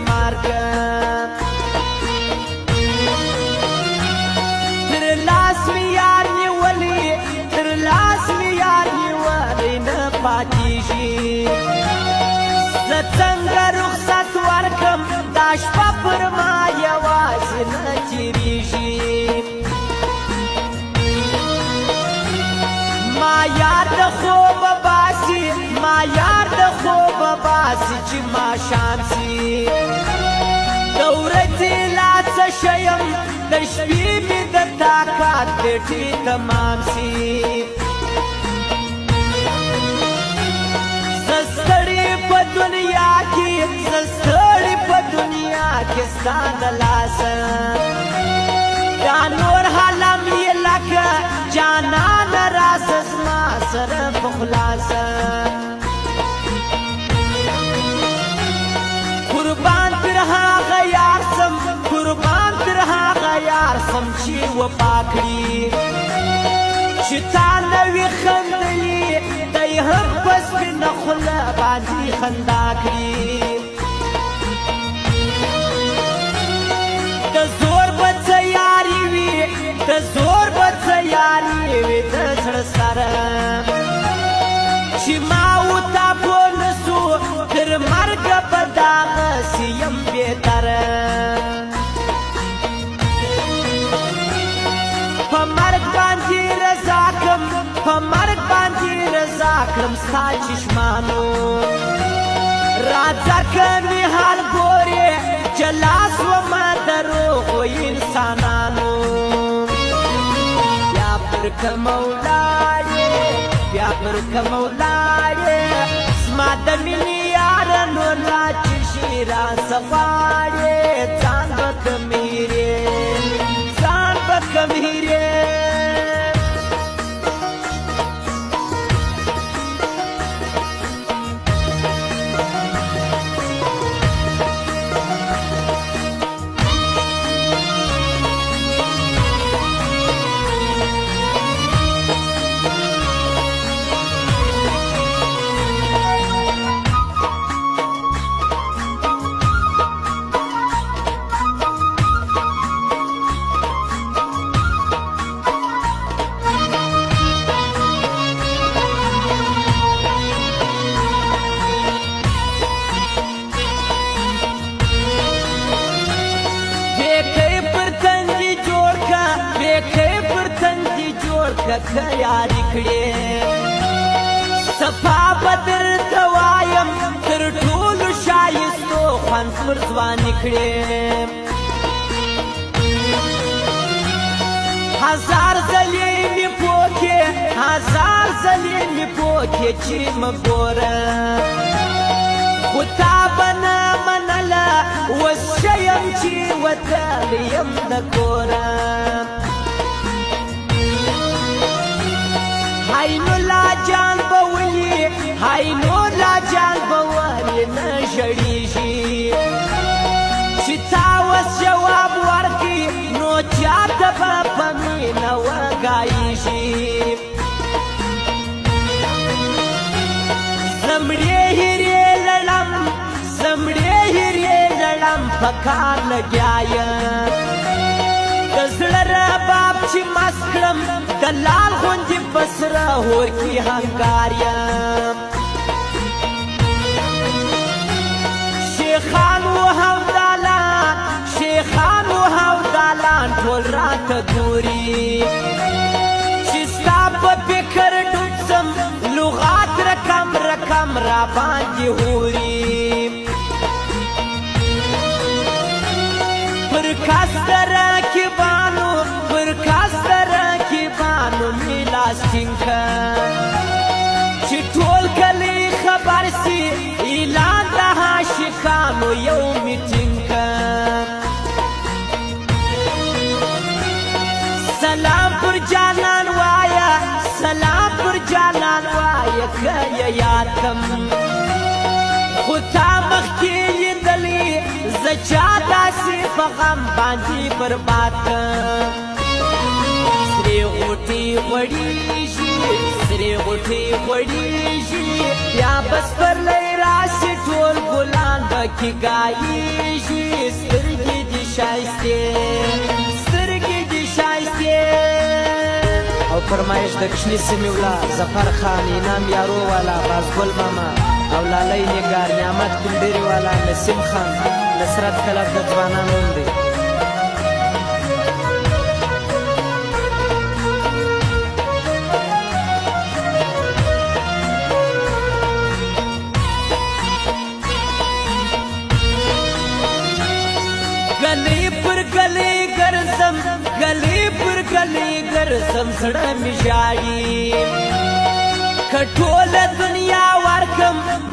مار کا تر لاس می یار نیولی تر لاس می یار نیولی نه پاتیږي زه څنګه رخصت ورکم دا شپه پر ما یوازې نه تېرېږي ما یار د خوبه باسي ما یار د خوبه باسي چې ماښام سي د ورځې لا څه شیم د شپې مې د طاقت بیټې تمام سي زه ستړې په دنیا کې زه ستړې په دنیا کې ستا د لاسه دا نور حالم یې لکه جانان راسه زما سره په خلاصه قربان پر هغه یار سم قربان پر هغه یار سم چې وفا کړي چې تا نه وي خندلي دی هم په سپینه خوله باندې خندا کړي د زور به څه یاري وي د زور به څه یاري وي د زړه سره چې ما وتا په نسو تر مرګه به داغسې یم بېتره په مرګ باندې رضا کړم په مرګ باندې رضا کړم ستا چشمانو راځه که مې حال ګورې جلا سومه د روغو انسانانو بیا پر کومه ولاړې بیا پر کومه ولاړې زما د مینې یاره نور لا چې شي راڅه غواړې ځان به کم هېرې ځان به کم هېرې که یاري کړې صفا به درته وایم تر ټولو ښایستو خوند پر ځواني کړې هزار ځلې مې پوکې هزار ځلې مې پوکې چې مه ګوره خو تا به نه منله اوس ښه یم چې وتلی یم د کوره هاینو لا جان به ولي هاینو لا جان به ولي نه ژړېږي چې تا اوس جواب ورکړي نو چاته به په مینه وګایېږي زه مړې هیرې لړم زه مړې هیرې لړم په کار لګیا یم د زړه رباب چې مست کړم د لال غوندې په سره هور کې هنګار یم شیخان و هودالان شیخان و هودالان ټول راته ګوري چې ستا په فکر ډوب سم لغات رقم رقم را باندې هوري پر کس رقیبانو پر کس رقیبانو می لاس ټینګ چې ټول کلی خبر سي اعلان د عاشقانو یو میټینګ سلام پر جانان وایا سلام پر جانان وایا که یاد کم خو تا مخکې لیدلې زه چا داسې په غم باندې برباد کړم سرې غوټې غوړېږي سرې غوټې غوړېږي بیا به سپرلی راشي ټول ګلان به پکې ګایېږي سترګې دي ښایستې سترګې دي ښایستې او فرمایش د کشني سیمې ولا ظفر خان انعام یارو والا بازګل ماما او لالی نگار نعمت کلډيري والا نسیم خان نصرت کلب د ځوانانو دی گلی پر گلی ګرځم گلی پر گلی ګرځم زړه مې ژاړي که ټوله دنیا ورکم